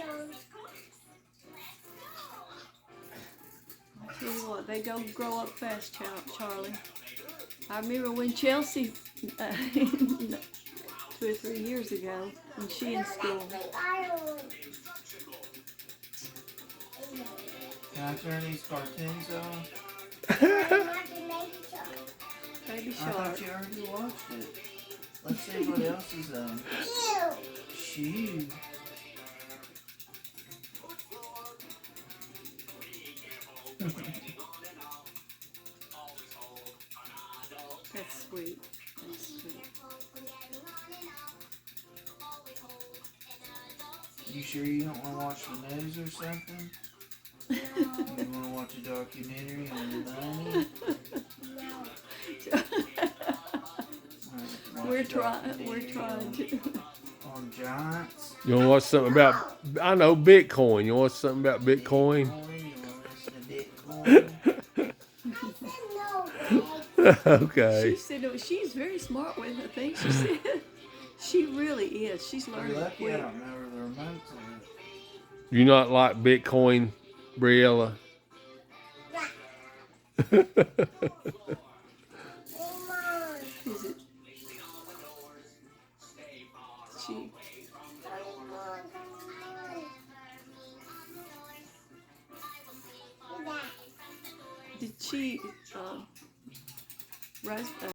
I tell you what, they go grow up fast, Charlie. I remember when Chelsea, 2 or 3 years ago, when she in school. Can I turn these cartoons on? Baby I Shark. thought you already watched it. Let's see what else is on. Shoo. That's sweet. That's sweet. You sure you don't want to watch the news or something? You want to watch a documentary on the 90s? We're trying to. On giants? You want to watch something about, I know, Bitcoin. You want to watch something about Bitcoin? You want to listen to Bitcoin? Okay. She said she's very smart with her things. She said she really is. She's You're learning lucky I quick. don't know where the remote's at. You not like Bitcoin, Briella? Is it? She. Did she?